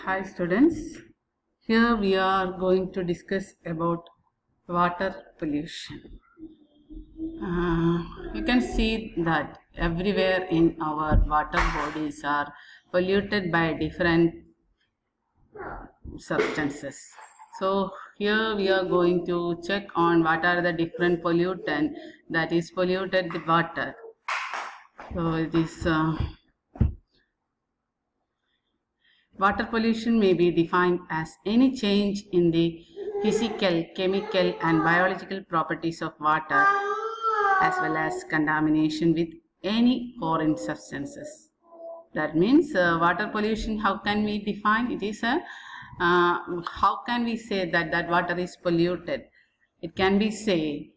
Hi students, here we are going to discuss about water pollution. You can see that everywhere in our water bodies are polluted by different substances. So here we are going to check on what are the different pollutant that is polluted the water. So it is water pollution may be defined as any change in the physical, chemical and biological properties of water as well as contamination with any foreign substances. That means water pollution, how can we define? It is how can we say that water is polluted? It can be say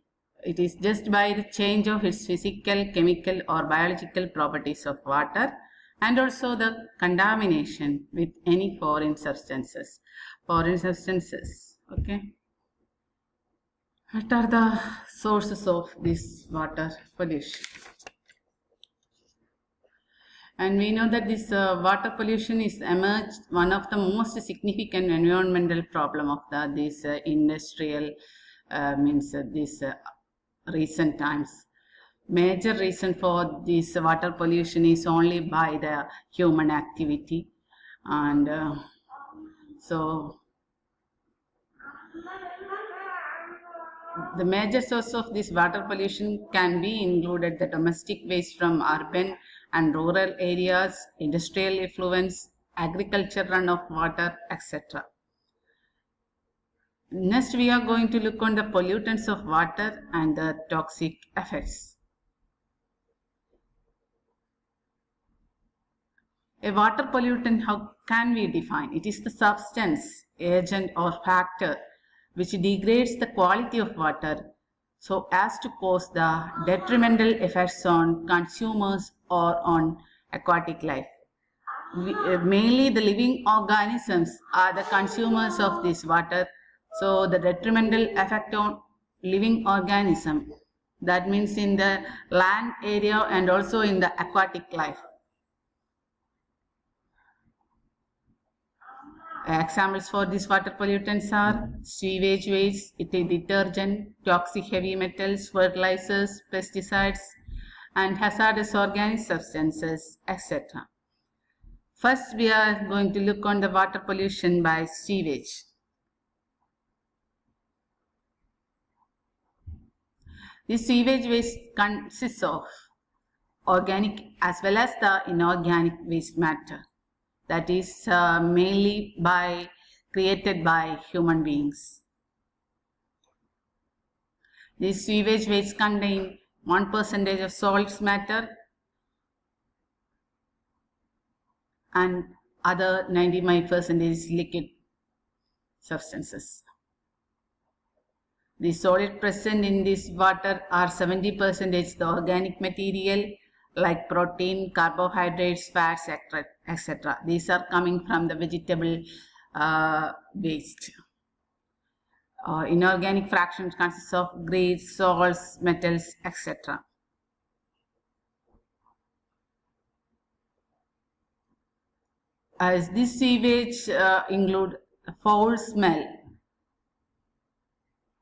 it is just by the change of its physical, chemical or biological properties of water, and also the contamination with any foreign substances. Okay. What are the sources of this water pollution? And we know that this water pollution is emerged one of the most significant environmental problem of this industrial recent times. Major reason for this water pollution is only by the human activity, and so the major source of this water pollution can be included the domestic waste from urban and rural areas, industrial effluents, agriculture run of water, etc. Next, we are going to look on the pollutants of water and the toxic effects. A water pollutant, how can we define? It is the substance, agent or factor which degrades the quality of water so as to cause the detrimental effects on consumers or on aquatic life. Mainly the living organisms are the consumers of this water, so the detrimental effect on living organism, that means in the land area and also in the aquatic life. Examples for these water pollutants are sewage waste, detergent, toxic heavy metals, fertilizers, pesticides, and hazardous organic substances, etc. First, we are going to look on the water pollution by sewage. This sewage waste consists of organic as well as the inorganic waste matter, that is mainly created by human beings. These sewage waste contain 1% of solids matter and other 95% liquid substances. The solid present in this water are 70% the organic material like protein, carbohydrates, fats, etc. These are coming from the vegetable waste. Inorganic fractions consists of grades, salts, metals, etc. As this sewage include foul smell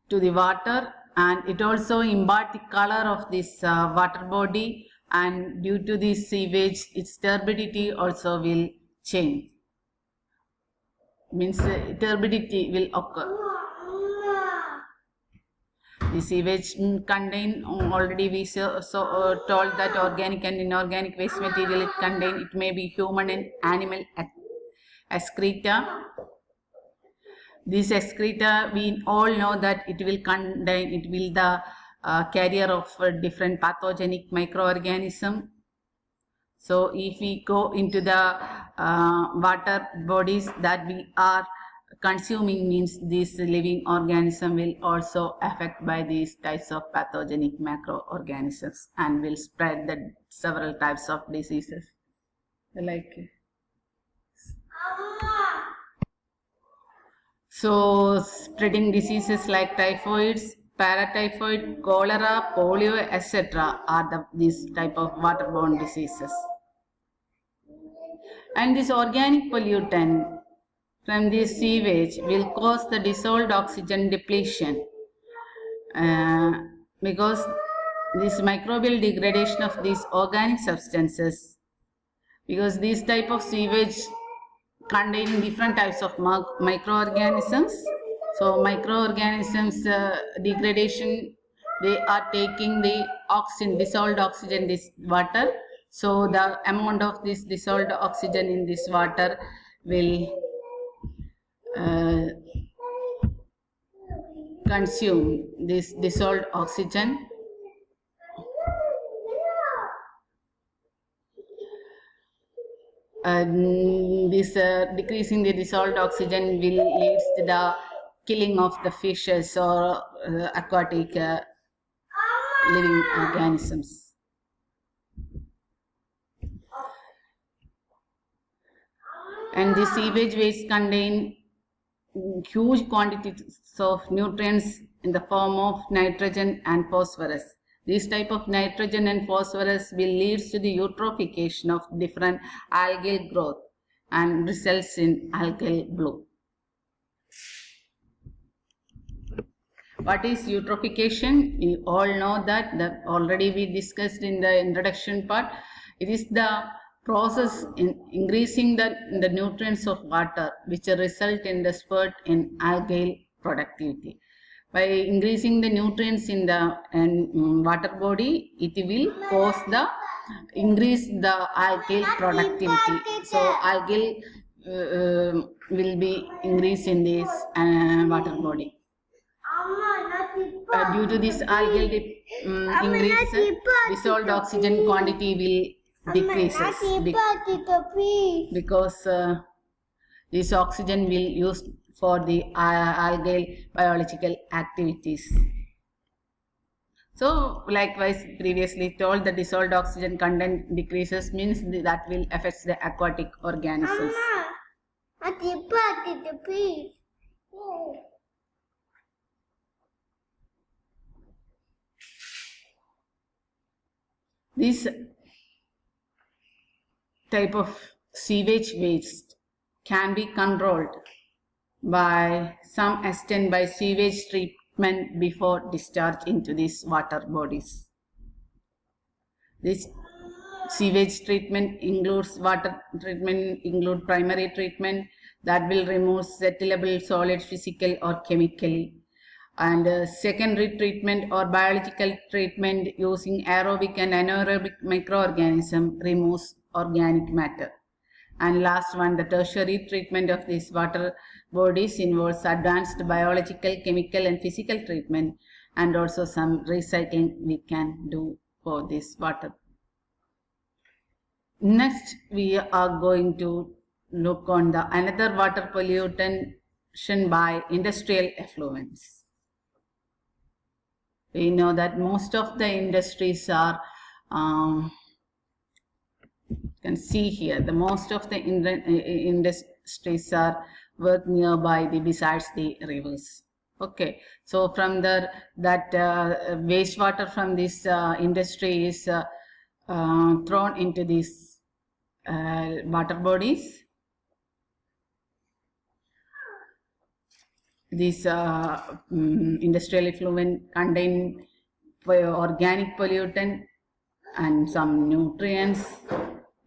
to the water, and it also impart the color of this water body, and due to this sewage its turbidity also will change, means turbidity will occur. The sewage contain, already we told that organic and inorganic waste material it contain. It may be human and animal excreta. This excreta, we all know that it will contain, it will the carrier of different pathogenic microorganism. So if we go into the water bodies that we are consuming, means this living organism will also affected by these types of pathogenic microorganisms and will spread the several types of diseases like. So spreading diseases like typhoids, paratyphoid, cholera, polio, etc. are these type of waterborne diseases. And this organic pollutant from this sewage will cause the dissolved oxygen depletion because this microbial degradation of these organic substances, because these type of sewage containing different types of microorganisms. So microorganisms degradation, they are taking the oxygen, dissolved oxygen, this water. So the amount of this dissolved oxygen in this water will consume this dissolved oxygen. This decreasing the dissolved oxygen will lead to the killing of the fishes or aquatic living organisms. And the sewage waste contain huge quantities of nutrients in the form of nitrogen and phosphorus. This type of nitrogen and phosphorus will lead to the eutrophication of different algal growth and results in algal bloom. What is eutrophication? We all know that already we discussed in the introduction part. It is the process in increasing the nutrients of water which result in the spurt in algal productivity. By increasing the nutrients in the water body, it will increase the algal productivity. So algal will be increased in this water body. Due to this algal increase, dissolved oxygen quantity will decreases because this oxygen will used for the algal biological activities. So likewise previously told, the dissolved oxygen content decreases means that will affect the aquatic organisms. This type of sewage waste can be controlled by some extent by sewage treatment before discharge into these water bodies. This sewage treatment includes primary treatment that will remove settleable solids physical or chemically, and secondary treatment or biological treatment using aerobic and anaerobic microorganism removes organic matter. And last one, the tertiary treatment of these water bodies involves advanced biological, chemical and physical treatment, and also some recycling we can do for this water. Next, we are going to look on the another water pollution by industrial effluents. We know that most of the industries are you can see here, the most of the industries are work nearby besides the rivers. Okay, so from that wastewater from this industry is thrown into these water bodies. These industrial effluent contain organic pollutant and some nutrients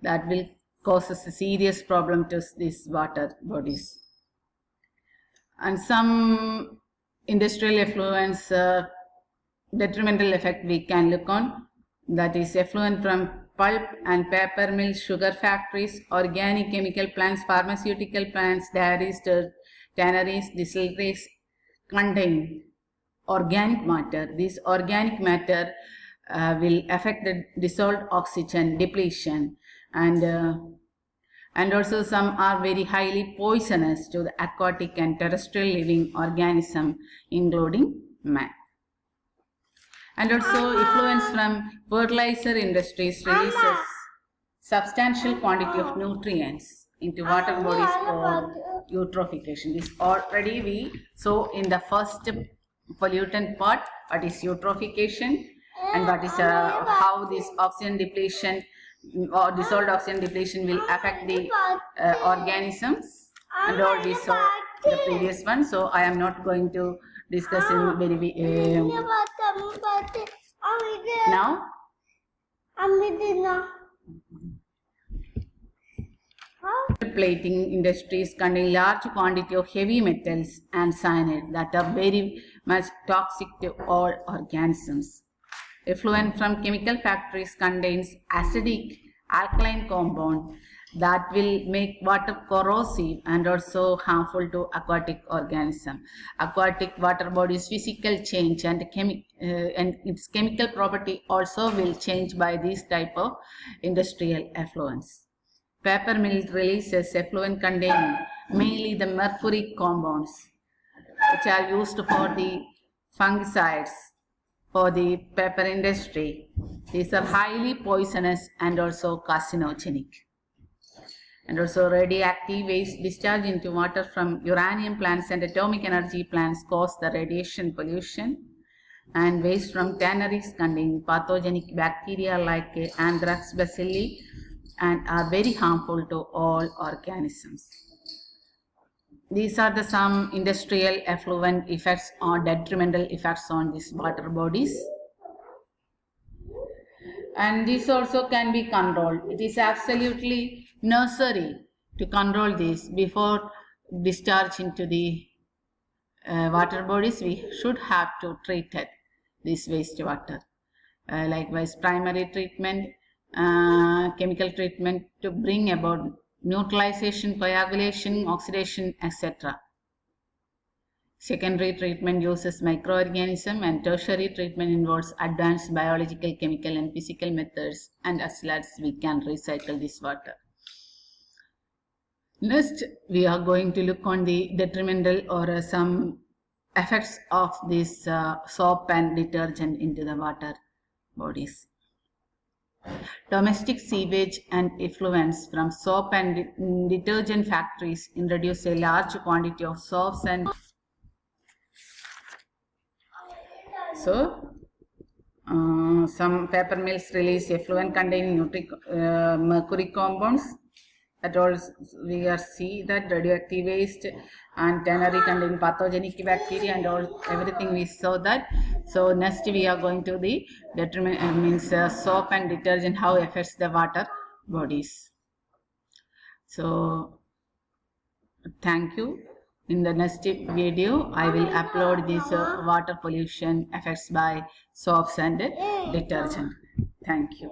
that will cause a serious problem to these water bodies. And some industrial effluents detrimental effect we can look on, that is effluent from pulp and paper mills, sugar factories, organic chemical plants, pharmaceutical plants, dairies, tanneries, distilleries contain organic matter. This organic matter will affect the dissolved oxygen depletion, and also some are very highly poisonous to the aquatic and terrestrial living organism, including man. And also effluents from fertilizer industries releases substantial quantity of nutrients into water bodies for eutrophication. This already we saw in the first pollutant part, what is eutrophication and what is how this oxygen depletion or dissolved oxygen depletion will affect the organisms. and all we saw in the previous one, so I am not going to discuss in very now. Plating industries contain large quantity of heavy metals and cyanide that are very much toxic to all organisms. Effluent from chemical factories contains acidic alkaline compound that will make water corrosive and also harmful to aquatic organism. Aquatic water body's physical change and its chemical property also will change by this type of industrial effluents. Paper mill releases effluent containing mainly the mercury compounds, which are used for the fungicides for the paper industry. These are highly poisonous and also carcinogenic. And also radioactive waste discharged into water from uranium plants and atomic energy plants cause the radiation pollution. And waste from tanneries contain pathogenic bacteria like anthrax bacilli and are very harmful to all organisms. These are the some industrial effluent effects or detrimental effects on these water bodies. And this also can be controlled. It is absolutely necessary to control this before discharge into the water bodies. We should have to treat it, this wastewater. Likewise, primary treatment, chemical treatment to bring about neutralization, coagulation, oxidation, etc. Secondary treatment uses microorganism, and tertiary treatment involves advanced biological, chemical and physical methods, and as well as we can recycle this water. Next, we are going to look on the detrimental or some effects of this soap and detergent into the water bodies. Domestic sewage and effluents from soap and detergent factories introduce a large quantity of soaps and some paper mills release effluent containing mercury compounds. That also we are see that radioactive waste and tannery contain pathogenic bacteria and all everything we saw that. So next we are going to the detriment soap and detergent, how affects the water bodies. So thank you. In the next video I will upload this water pollution effects by soaps and detergent. Thank you.